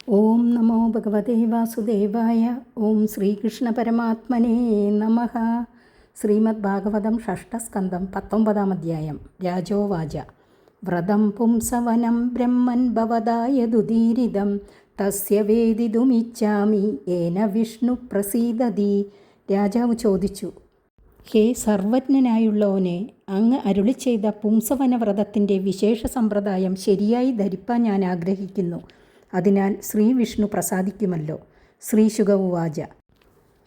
ഓം നമോ ഭഗവതേ വാസുദേവായ. ഓം ശ്രീകൃഷ്ണ പരമാത്മനേ നമഃ. ശ്രീമദ് ഭാഗവതം ഷഷ്ഠസ്കന്ധം 19-ാം അധ്യായം. രാജോവാച. വ്രതം പുംസവനം ബ്രഹ്മൻ ഭവദായതുദീരിതം തസ്യ വേദിതുമിച്ഛാമി ഏന വിഷ്ണു പ്രസീദതി. രാജാവ് ചോദിച്ചു, ഹേ സർവജ്ഞനായുള്ളവനെ, അങ്ങ് അരുളി ചെയ്ത പുംസവന വ്രതത്തിൻ്റെ വിശേഷ സമ്പ്രദായം ശരിയായി ധരിപ്പാൻ ഞാൻ ആഗ്രഹിക്കുന്നു. അതിനാൽ ശ്രീവിഷ്ണു പ്രസാദിക്കുമല്ലോ. ശ്രീശുക ഉവാച.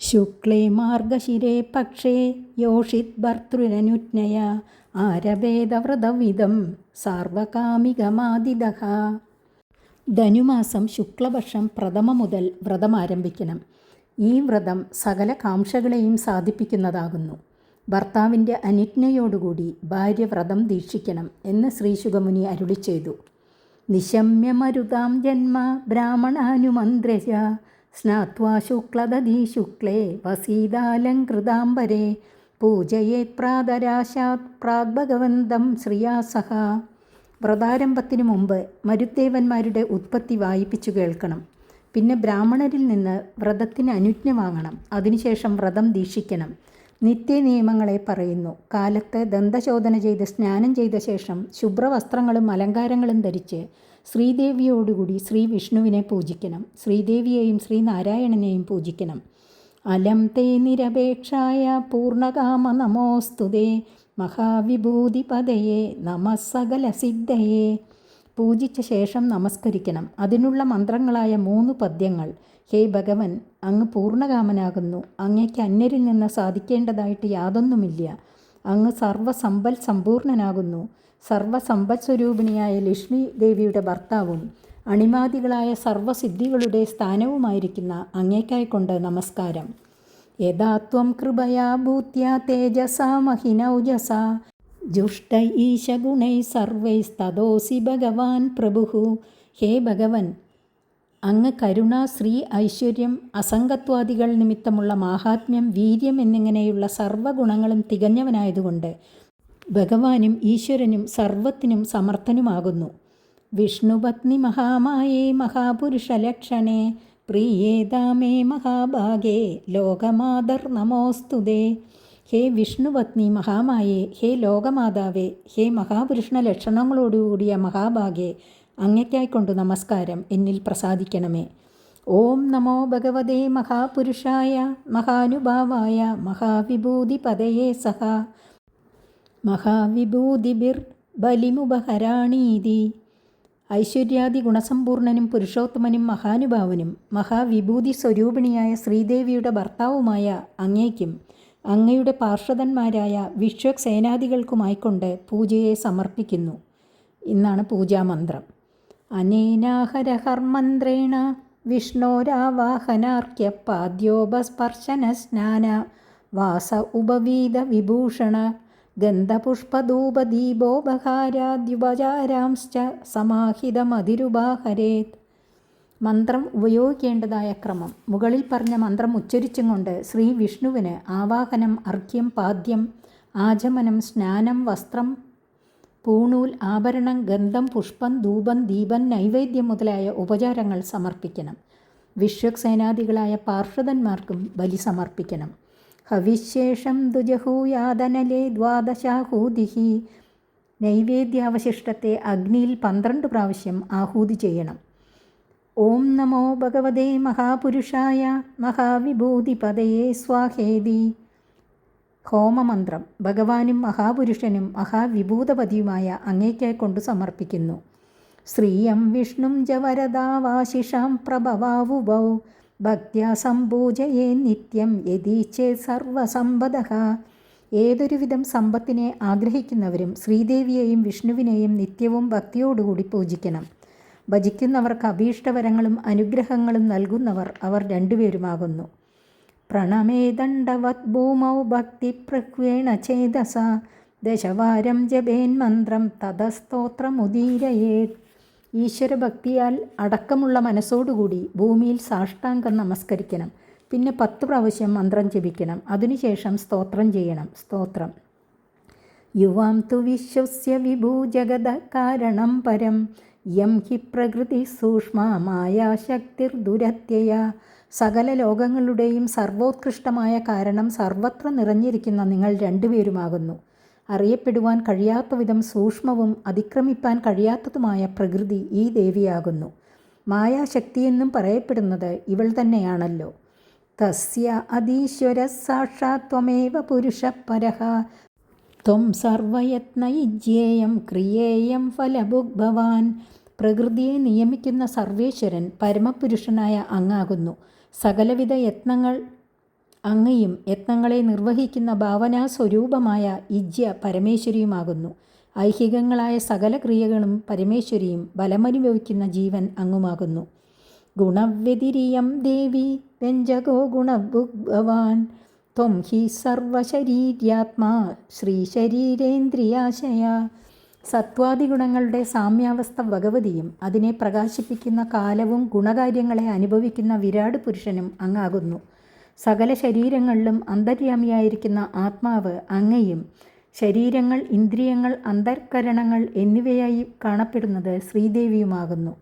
ശുക്ലേ മാർഗശിരേ പക്ഷേ യോഷിത് ഭർതൃരനുജ്ഞയ ആരഭേദവ്രതവിധം സാർവകാമികമാദിദഃ. ധനുമാസം ശുക്ലപക്ഷം പ്രഥമ മുതൽ വ്രതം ആരംഭിക്കണം. ഈ വ്രതം സകല കാംക്ഷകളെയും സാധിപ്പിക്കുന്നതാകുന്നു. ഭർത്താവിൻ്റെ അനുജ്ഞയോടുകൂടി ഭാര്യ വ്രതം ദീക്ഷിക്കണം എന്ന് ശ്രീശുകമുനി അരുളി ചെയ്തു. നിശമ്യമരുതാം ജന്മ ബ്രാഹ്മണാനുമന്ത്ര്യ സ്നാത്വാ ശുക്ലദധീ ശുക്ലേ വസീതാലങ്കൃതാംബരേ പൂജയേത് പ്രാതരാശാത് പ്രാഗ്ഭഗവന്തം ശ്രിയാ സഹ. വ്രതാരംഭത്തിനു മുമ്പ് മരുദേവന്മാരുടെ ഉത്പത്തി വായിപ്പിച്ചു കേൾക്കണം. പിന്നെ ബ്രാഹ്മണരിൽ നിന്ന് വ്രതത്തിന് അനുജ്ഞ വാങ്ങണം. അതിനുശേഷം വ്രതം ദീക്ഷിക്കണം. നിത്യനിയമങ്ങളെ പറയുന്നു. കാലത്ത് ദന്തശോധന ചെയ്ത് സ്നാനം ചെയ്ത ശേഷം ശുഭ്രവസ്ത്രങ്ങളും അലങ്കാരങ്ങളും ധരിച്ച് ശ്രീദേവിയോടുകൂടി ശ്രീ വിഷ്ണുവിനെ പൂജിക്കണം. ശ്രീദേവിയെയും ശ്രീനാരായണനെയും പൂജിക്കണം. അലം തേ നിരപേക്ഷായ പൂർണ്ണകാമ നമോസ്തുതേ മഹാവിഭൂതിപതയെ നമഃ സകലസിദ്ധയേ. പൂജിച്ച ശേഷം നമസ്കരിക്കണം. അതിനുള്ള മന്ത്രങ്ങളായ 3 പദ്യങ്ങൾ. ഹേ ഭഗവൻ, അങ്ങ് പൂർണ്ണകാമനാകുന്നു. അങ്ങയ്ക്ക് അന്യരിൽ നിന്ന് സാധിക്കേണ്ടതായിട്ട് യാതൊന്നുമില്ല. അങ്ങ് സർവസമ്പൽ സമ്പൂർണനാകുന്നു. സർവസമ്പൽ സ്വരൂപിണിയായ ലക്ഷ്മി ദേവിയുടെ ഭർത്താവും അണിമാദികളായ സർവസിദ്ധികളുടെ സ്ഥാനവുമായിരിക്കുന്ന അങ്ങേക്കായിക്കൊണ്ട് നമസ്കാരം. യഥാ ത്വം കൃപയാ ഭൂത്യ തേജസാ മഹിനൗജസ ജുഷ്ട ഈശഗുണൈ സർവൈസ്തദോസി ഭഗവാൻ പ്രഭുഃ. ഹേ ഭഗവൻ, അങ്ങ് കരുണ, ശ്രീ, ഐശ്വര്യം, അസംഗത്വാദികൾ നിമിത്തമുള്ള മാഹാത്മ്യം, വീര്യം എന്നിങ്ങനെയുള്ള സർവ്വഗുണങ്ങളും തികഞ്ഞവനായതുകൊണ്ട് ഭഗവാനും ഈശ്വരനും സർവത്തിനും സമർത്ഥനുമാകുന്നു. വിഷ്ണുപത്നി മഹാമായേ മഹാപുരുഷലക്ഷണേ പ്രിയേതാമേ മഹാഭാഗേ ലോകമാതർ നമോസ്തുതേ. ഹേ വിഷ്ണുപത്നി മഹാമായേ, ഹേ ലോകമാതാവേ, ഹേ മഹാപുരുഷ ലക്ഷണങ്ങളോടുകൂടിയ മഹാഭാഗേ, അങ്ങയ്ക്കായിക്കൊണ്ട് നമസ്കാരം. എന്നിൽ പ്രസാദിക്കണമേ. ഓം നമോ ഭഗവതേ മഹാപുരുഷായ മഹാനുഭാവായ മഹാവിഭൂതിപതയേ സഹ. മഹാവിഭൂതിഭിർ ബലിമുപഹരാണീതി. ഐശ്വര്യാദി ഗുണസമ്പൂർണനും പുരുഷോത്തമനും മഹാനുഭാവനും മഹാവിഭൂതി സ്വരൂപിണിയായ ശ്രീദേവിയുടെ ഭർത്താവുമായ അങ്ങേക്കും അങ്ങയുടെ പാർഷദന്മാരായ വിശ്വക്സേനാദികൾക്കുമായിക്കൊണ്ട് പൂജയെ സമർപ്പിക്കുന്നു. ഇന്നാണ് പൂജാമന്ത്രം. അനേനാഹരഹർമന്ത്രേണ വിഷ്ണോരാവാഹനാർക്യ പാദ്യോപസ്പർശന സ്നാന വാസ ഉപവീത വിഭൂഷണ ഗന്ധപുഷ്പധൂപദീപോപഹാരാദ്യുപചാരാംശ്ച സമാഹിതമതിരുപാഹരേത്. മന്ത്രം ഉപയോഗിക്കേണ്ടതായ ക്രമം. മുകളിൽ പറഞ്ഞ മന്ത്രം ഉച്ചരിച്ചും കൊണ്ട് ശ്രീ വിഷ്ണുവിന് ആവാഹനം, അർഘ്യം, പാദ്യം, ആചമനം, സ്നാനം, വസ്ത്രം, പൂണൂൽ, ആഭരണം, ഗന്ധം, പുഷ്പം, ധൂപം, ദീപം, നൈവേദ്യം മുതലായ ഉപചാരങ്ങൾ സമർപ്പിക്കണം. വിശ്വക്സേനാദികളായ പാർഷദന്മാർക്കും ബലി സമർപ്പിക്കണം. ഹവിശേഷം ദുജഹൂയാദനലേ ദ്വാദശാഹൂതിഹി. നൈവേദ്യാവശിഷ്ടത്തെ അഗ്നിയിൽ 12 പ്രാവശ്യം ആഹൂതി ചെയ്യണം. ഓം നമോ ഭഗവതേ മഹാപുരുഷായ മഹാവിഭൂതിപതയേ സ്വാഹേതി. ഹോമമന്ത്രം. ഭഗവാനും മഹാപുരുഷനും മഹാവിഭൂതപതിയുമായ അങ്ങേക്കായിക്കൊണ്ട് സമർപ്പിക്കുന്നു. ശ്രീയം വിഷ്ണും ജവരദാവാശിഷാം പ്രഭവാവുഭൗ ഭക്ത്യാ സംപൂജയേ നിത്യം യദീച്ചേ സർവസമ്പദഃ. ഏതൊരുവിധം സമ്പത്തിനെ ആഗ്രഹിക്കുന്നവരും ശ്രീദേവിയെയും വിഷ്ണുവിനെയും നിത്യവും ഭക്തിയോടുകൂടി പൂജിക്കണം. ഭജിക്കുന്നവർക്ക് അഭീഷ്ടവരങ്ങളും അനുഗ്രഹങ്ങളും നൽകുന്നവർ അവർ രണ്ടുപേരുമാകുന്നു. പ്രണമേ ദണ്ഡവത് ഭൂമൗ ഭക്തിപ്രഹ്വേണ ചേതസ ദശവാരം ജപേൻ മന്ത്രം തതസ്തോത്രമുദീരയേത്. ഈശ്വരഭക്തിയാൽ അടക്കമുള്ള മനസ്സോടുകൂടി ഭൂമിയിൽ സാഷ്ടാംഗം നമസ്കരിക്കണം. പിന്നെ 10 പ്രാവശ്യം മന്ത്രം ജപിക്കണം. അതിനുശേഷം സ്തോത്രം ചെയ്യണം. സ്തോത്രം. യുവാം തു വിശ്വസ്യ വിഭൂ ജഗത കാരണം പരം യം ഹി പ്രകൃതി സൂക്ഷ്മ മായാശക്തിർദുരത്യയ. സകല ലോകങ്ങളുടെയും സർവോത്കൃഷ്ടമായ കാരണം സർവത്ര നിറഞ്ഞിരിക്കുന്ന നിങ്ങൾ രണ്ടുപേരുമാകുന്നു. അറിയപ്പെടുവാൻ കഴിയാത്ത വിധം സൂക്ഷ്മവും അതിക്രമിപ്പാൻ കഴിയാത്തതുമായ പ്രകൃതി ഈ ദേവിയാകുന്നു. മായാശക്തിയെന്നും പറയപ്പെടുന്നത് ഇവൾ തന്നെയാണല്ലോ. തസ്യ അതീശ്വര സാക്ഷാത് ത്വമേവ പുരുഷ പരഃ ത്വം സർവയത്നയുജ്യേയം ക്രിയേയം ഫലഭുഗ് ഭവാൻ. പ്രകൃതിയെ നിയമിക്കുന്ന സർവേശ്വരൻ പരമപുരുഷനായ അങ്ങാകുന്നു. സകലവിധ യത്നങ്ങൾ അങ്ങയും യത്നങ്ങളെ നിർവഹിക്കുന്ന ഭാവനാസ്വരൂപമായ ഇജ്യ പരമേശ്വരിയുമാകുന്നു. ഐഹികങ്ങളായ സകല ക്രിയകളും പരമേശ്വരിയും ബലമനുഭവിക്കുന്ന ജീവൻ അങ്ങുമാകുന്നു. ഗുണവ്യതിരിയം ദേവി വ്യഞ്ജകോ ഗുണഭുഗ് ഭവാൻ. ത്വം ഹി സർവശരീര്യാത്മാ ശ്രീശരീരേന്ദ്രിയാശയ. സത്വാദിഗുണങ്ങളുടെ സാമ്യാവസ്ഥ ഭഗവതിയും അതിനെ പ്രകാശിപ്പിക്കുന്ന കാലവും ഗുണകാര്യങ്ങളെ അനുഭവിക്കുന്ന വിരാട് പുരുഷനും അങ്ങാകുന്നു. സകല ശരീരങ്ങളിലും അന്തര്യാമിയായിരിക്കുന്ന ആത്മാവ് അങ്ങയും ശരീരങ്ങൾ, ഇന്ദ്രിയങ്ങൾ, അന്തർക്കരണങ്ങൾ എന്നിവയായി കാണപ്പെടുന്നത് ശ്രീദേവിയുമാകുന്നു.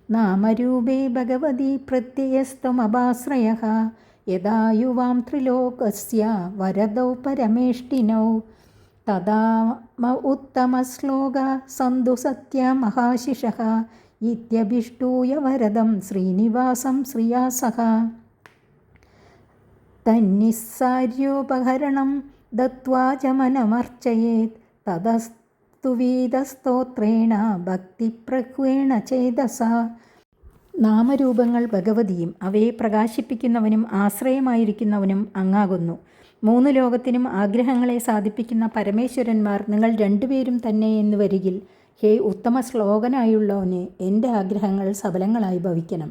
നാമരൂപേ ഭഗവതി പ്രത്യയസ്ത്വമഭാശ്രയഃ യഥാ യുവാം ത്രിലോകസ്യ വരദൗ പരമേഷ്ഠിനൗ തഥാ ഉത്തമശ്ലോക സന്തു സത്യ മഹാശിഷഃ ഇത്യഭിഷ്ടൂയ വരദം ശ്രീനിവാസം ശ്രിയാ സഹ. തന്നിസ്സാര്യോപഹരണം ദത്വാ ച മനമർച്ചയേത് തതസ്തുവീതസ്തോത്രേണ ഭക്തിപ്രഹ്വേണ ചേതസാ. നാമരൂപങ്ങൾ ഭഗവതിയും അവയെ പ്രകാശിപ്പിക്കുന്നവനും ആശ്രയമായിരിക്കുന്നവനും അങ്ങാകുന്നു. മൂന്ന് ലോകത്തിനും ആഗ്രഹങ്ങളെ സാധിപ്പിക്കുന്ന പരമേശ്വരന്മാർ നിങ്ങൾ രണ്ടുപേരും തന്നെ എന്ന് വരികിൽ, ഹേ ഉത്തമ ശ്ലോകനായുള്ളവനെ, എൻ്റെ ആഗ്രഹങ്ങൾ സഫലങ്ങളായി ഭവിക്കണം.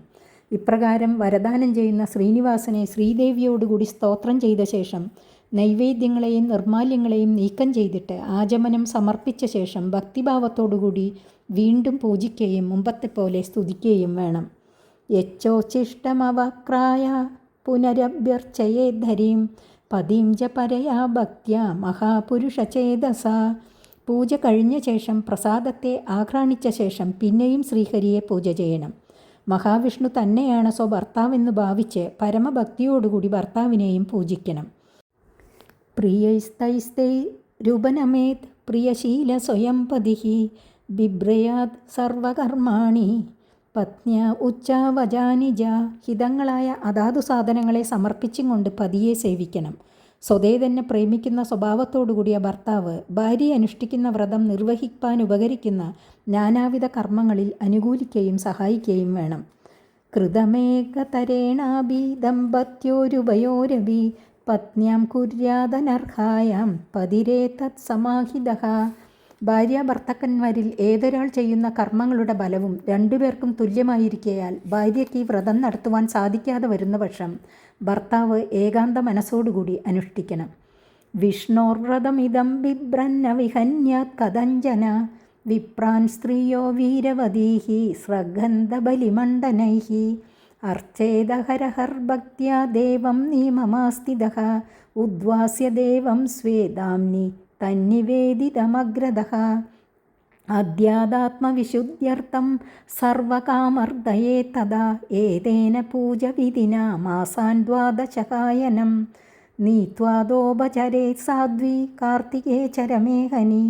ഇപ്രകാരം വരദാനം ചെയ്യുന്ന ശ്രീനിവാസനെ ശ്രീദേവിയോടുകൂടി സ്തോത്രം ചെയ്ത ശേഷം നൈവേദ്യങ്ങളെയും നിർമാല്യങ്ങളെയും നീക്കം ചെയ്തിട്ട് ആചമനം സമർപ്പിച്ച ശേഷം ഭക്തിഭാവത്തോടുകൂടി വീണ്ടും പൂജിക്കുകയും മുമ്പത്തെ പോലെ സ്തുതിക്കുകയും വേണം. യച്ചോച്ചിഷ്ടമവക്രായ പുനരഭ്യർച്ചയേദ്ധരീം പതിം ച പരയാ ഭക്ത്യാ മഹാപുരുഷചേതസ. പൂജ കഴിഞ്ഞ ശേഷം പ്രസാദത്തെ ആഘ്രാണിച്ച ശേഷം പിന്നെയും ശ്രീഹരിയെ പൂജ ചെയ്യണം. മഹാവിഷ്ണു തന്നെയാണ് സ്വഭർത്താവെന്ന് ഭാവിച്ച് പരമഭക്തിയോടുകൂടി ഭർത്താവിനെയും പൂജിക്കണം. പ്രിയൈസ്തൈസ്തൈ രൂപനമേത് പ്രിയശീല സ്വയം പതിഃ ബിഭ്രയാത് സർവകർമാണി പത്ന്യ ഉച്ചാവജാനിജ. ഹിതങ്ങളായ അതാതു സാധനങ്ങളെ സമർപ്പിച്ചും കൊണ്ട് പതിയെ സേവിക്കണം. സ്വതേ തന്നെ പ്രേമിക്കുന്ന സ്വഭാവത്തോടുകൂടിയ ഭർത്താവ് ഭാര്യയെ അനുഷ്ഠിക്കുന്ന വ്രതം നിർവഹിക്കാൻ ഉപകരിക്കുന്ന നാനാവിധ കർമ്മങ്ങളിൽ അനുകൂലിക്കുകയും സഹായിക്കുകയും വേണം. കൃതമേകതരേണാഭി ദമ്പത്യോരുഭയോരഭി പത്ന്യാം കുര്യാദനർഹായാം പതിരേ തത് സമാഹിതഃ. ഭാര്യ ഭർത്താക്കന്മാരിൽ ഏതൊരാൾ ചെയ്യുന്ന കർമ്മങ്ങളുടെ ബലവും രണ്ടുപേർക്കും തുല്യമായിരിക്കയാൽ ഭാര്യയ്ക്ക് ഈ വ്രതം നടത്തുവാൻ സാധിക്കാതെ വരുന്ന പക്ഷം ഭർത്താവ് ഏകാന്ത മനസ്സോടുകൂടി അനുഷ്ഠിക്കണം. വിഷ്ണോർവ്രതമിതം ബിഭ്രന്ന വിഹന്യാത് കഥഞ്ജന വിപ്രാൻ സ്ത്രീയോ വീരവതീഃ സ്രഗന്ധബലിമണ്ഡനൈഃ അർച്ചേദഹരഹർഭക്ത്യാ ദേവം നിയമമാസ്ഥിതഃ ഉദ്വാസ്യ ദേവം സ്വേദാംനി തന്നിവേദിതമഗ്രതഃ. അധ്യാത്മവിശുദ്ധ്യർത്ഥം സർവകാമർദയേ തഥാ ഏതേന പൂജവിധിനാ മാസാൻ ദ്വാദശകായനം നീത്വാദോപചരേ സാധ്വി കാർത്തികേ ചരമേഹനി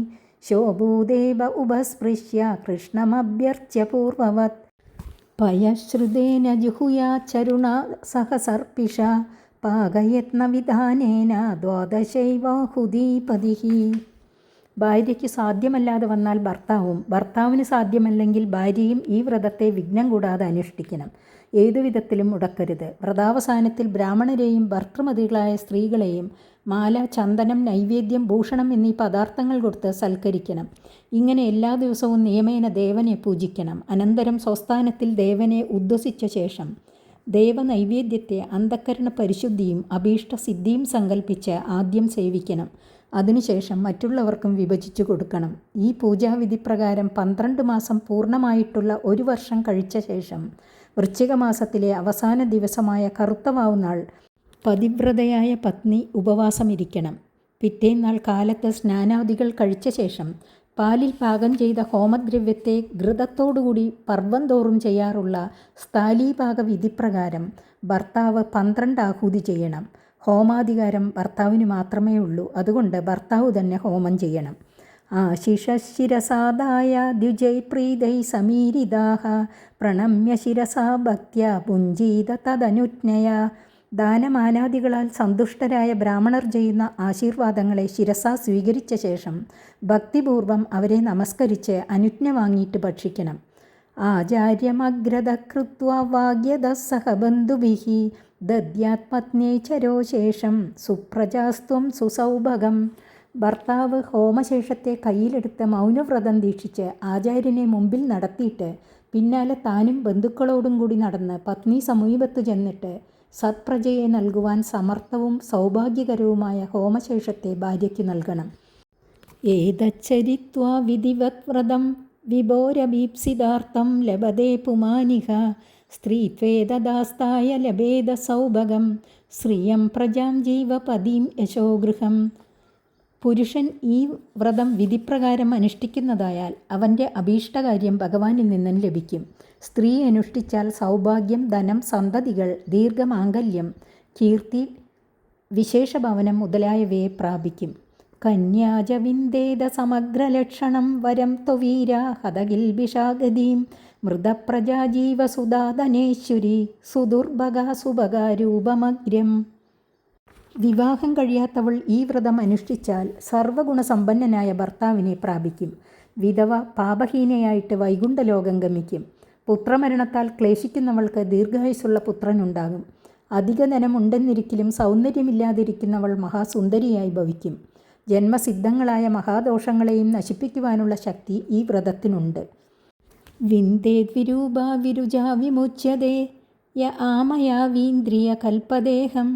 ശോഭൂദേവ ഉപസ്പൃശ്യ കൃഷ്ണമഭ്യർച്ച്യ പൂർവവത് പയശ്രുതേന ജുഹുയാച്ചരുണ സഹസർപ്പിഷ പാകയത്നവിധാനേന ദ്വാദശൈവാഹുതീപതിഃ. ഭാര്യയ്ക്ക് സാധ്യമല്ലാതെ വന്നാൽ ഭർത്താവും, ഭർത്താവിന് സാധ്യമല്ലെങ്കിൽ ഭാര്യയും ഈ വ്രതത്തെ വിഘ്നം കൂടാതെ അനുഷ്ഠിക്കണം. ഏതുവിധത്തിലും മുടക്കരുത്. വ്രതാവസാനത്തിൽ ബ്രാഹ്മണരെയും ഭർത്തൃമതികളായ സ്ത്രീകളെയും മാല, ചന്ദനം, നൈവേദ്യം, ഭൂഷണം എന്നീ പദാർത്ഥങ്ങൾ കൊടുത്ത് സൽക്കരിക്കണം. ഇങ്ങനെ എല്ലാ ദിവസവും നിയമേന ദേവനെ പൂജിക്കണം. അനന്തരം സ്വസ്ഥാനത്തിൽ ദേവനെ ഉദ്വസിച്ച ശേഷം ദേവനൈവേദ്യത്തെ അന്ധക്കരണ പരിശുദ്ധിയും അഭീഷ്ടസിദ്ധിയും സങ്കല്പിച്ച് ആദ്യം സേവിക്കണം. അതിനുശേഷം മറ്റുള്ളവർക്കും വിഭജിച്ചു കൊടുക്കണം. ഈ പൂജാവിധി പ്രകാരം 12 മാസം പൂർണ്ണമായിട്ടുള്ള 1 വർഷം കഴിച്ച ശേഷം വൃശ്ചിക മാസത്തിലെ അവസാന ദിവസമായ കറുത്തവാവുനാൾ പതിവ്രതയായ പത്നി ഉപവാസമിരിക്കണം. പിറ്റേന്നാൾ കാലത്ത് സ്നാനാദികൾ കഴിച്ച ശേഷം പാലിൽ പാകം ചെയ്ത ഹോമദ്രവ്യത്തെ ഘൃതത്തോടുകൂടി പർവ്വം തോറും ചെയ്യാറുള്ള സ്ഥാലീപാക വിധിപ്രകാരം ഭർത്താവ് 12 ആഹൂതി ചെയ്യണം. ഹോമാധികാരം ഭർത്താവിന് മാത്രമേ ഉള്ളൂ. അതുകൊണ്ട് ഭർത്താവ് തന്നെ ഹോമം ചെയ്യണം. ആശിഷശിരസാദായ ദ്വിജൈ പ്രീതൈ സമീരിതാഹ പ്രണമ്യ ശിരസാ ഭക്ത്യ പുഞ്ചീത തദനുജ്ഞയ. ദാനമാനാദികളാൽ സന്തുഷ്ടരായ ബ്രാഹ്മണർ ചെയ്യുന്ന ആശീർവാദങ്ങളെ ശിരസാ സ്വീകരിച്ച ശേഷം ഭക്തിപൂർവം അവരെ നമസ്കരിച്ച് അനുജ്ഞ വാങ്ങിയിട്ട് ഭക്ഷിക്കണം. ആചാര്യമഗ്രത കൃത്വാ വാഗ്യത സഹ ബന്ധുഭിഃ ദദ്യാത് പത്ന്യൈ ചരോശേഷം സുപ്രജാസ്ത്വം സുസൗഭഗം. ഭർത്താവ് ഹോമശേഷത്തെ കയ്യിലെടുത്ത് മൗനവ്രതം ദീക്ഷിച്ച് ആചാര്യനെ മുമ്പിൽ നടത്തിയിട്ട് പിന്നാലെ താനും ബന്ധുക്കളോടും കൂടി നടന്ന് പത്നി സമീപത്ത് ചെന്നിട്ട് സത്പ്രജയെ നൽകുവാൻ സമർത്ഥവും സൗഭാഗ്യകരവുമായ ഹോമശേഷത്തെ ഭാര്യയ്ക്ക് നൽകണം. ഏതച്ചരിത്വാ വിധിവത് വ്രതം വിഭോരഭീപ്സിതാർത്ഥം ലഭതേ പുമാനിഹ സ്ത്രീത്വേദദാസ്തായ ലഭേദ സൗഭഗം ശ്രിയം പ്രജാം ജീവപദീം യശോഗൃഹം. പുരുഷൻ ഈ വ്രതം വിധിപ്രകാരം അനുഷ്ഠിക്കുന്നതായാൽ അവൻ്റെ അഭീഷ്ടകാര്യം ഭഗവാനിൽ നിന്നും ലഭിക്കും. സ്ത്രീ അനുഷ്ഠിച്ചാൽ സൗഭാഗ്യം, ധനം, സന്തതികൾ, ദീർഘമാംഗല്യം, കീർത്തി, വിശേഷഭവനം മുതലായവയെ പ്രാപിക്കും. കന്യാജ വിന്ദേദ സമഗ്രലക്ഷണം വരം ത്വവീര ഹതകിൽബിഷാഗതീം മൃതപ്രജാജീവസുധാധനേശ്വരി സുദുർഭഗ സുഭഗാരൂപമഗ്രം. വിവാഹം കഴിയാത്തവൾ ഈ വ്രതം അനുഷ്ഠിച്ചാൽ സർവ്വഗുണസമ്പന്നനായ ഭർത്താവിനെ പ്രാപിക്കും. വിധവ പാപഹീനയായിട്ട് വൈകുണ്ഠലോകം ഗമിക്കും. പുത്രമരണത്താൽ ക്ലേശിക്കുന്നവൾക്ക് ദീർഘായുസ്സുള്ള പുത്രനുണ്ടാകും. അധിക ധനമുണ്ടെന്നിരിക്കലും സൗന്ദര്യമില്ലാതിരിക്കുന്നവൾ മഹാസുന്ദരിയായി ഭവിക്കും. ജന്മസിദ്ധങ്ങളായ മഹാദോഷങ്ങളെയും നശിപ്പിക്കുവാനുള്ള ശക്തി ഈ വ്രതത്തിനുണ്ട്. വിന്ദേദ്വിരൂപാ വിരുജാ വിമുച്യതേ യ ആമയാവീന്ദ്രിയ കൽപ്പദേഹം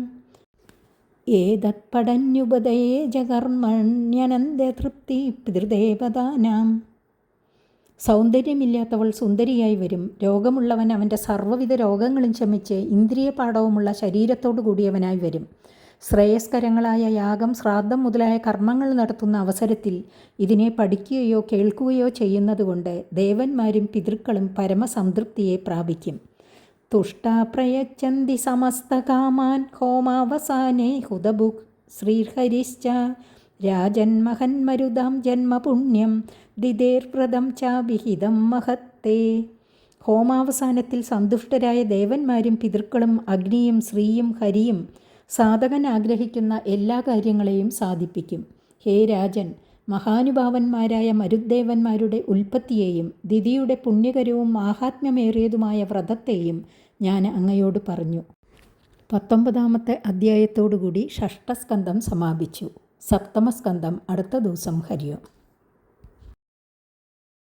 ഏതത് പടന്യുപദയേ ജകർമ്മണ്യനന്ദതൃപ്തി പിതൃദേവതാനാം. സൗന്ദര്യമില്ലാത്തവൾ സുന്ദരിയായി വരും. രോഗമുള്ളവൻ അവൻ്റെ സർവ്വവിധ രോഗങ്ങളും ശമിച്ച് ഇന്ദ്രിയപാഠവുമുള്ള ശരീരത്തോടു കൂടിയവനായി വരും. ശ്രേയസ്കരങ്ങളായ യാഗം, ശ്രാദ്ധം മുതലായ കർമ്മങ്ങൾ നടത്തുന്ന അവസരത്തിൽ ഇതിനെ പഠിക്കുകയോ കേൾക്കുകയോ ചെയ്യുന്നതുകൊണ്ട് ദേവന്മാരും പിതൃക്കളും പരമസംതൃപ്തിയെ പ്രാപിക്കും. തുഷ്ടാ പ്രയച്ഛന്തി സമസ്തകാമാൻ ഹോമാവസാനേ ഹുതഭുക് ശ്രീഹരിശ്ച രാജന്മഹന്മരുതാം ജന്മപുണ്യം ദിദേർവ്രതം ചാഭിഹിതം മഹത്തേ. ഹോമാവസാനത്തിൽ സന്തുഷ്ടരായ ദേവന്മാരും പിതൃക്കളും അഗ്നിയും ശ്രീയും ഹരിയും സാധകൻ ആഗ്രഹിക്കുന്ന എല്ലാ കാര്യങ്ങളെയും സാധിപ്പിക്കും. ഹേ രാജൻ, മഹാനുഭാവന്മാരായ മരുദ്ദേവന്മാരുടെ ഉൽപ്പത്തിയെയും ദിതിയുടെ പുണ്യകരവും മാഹാത്മ്യമേറിയതുമായ വ്രതത്തെയും ഞാൻ അങ്ങയോട് പറഞ്ഞു. 19-ാമത്തെ അധ്യായത്തോടുകൂടി ഷഷ്ഠസ്കന്ധം സമാപിച്ചു. സപ്തമസ്കന്ധം അടുത്ത ദിവസം. ഹരിയോം.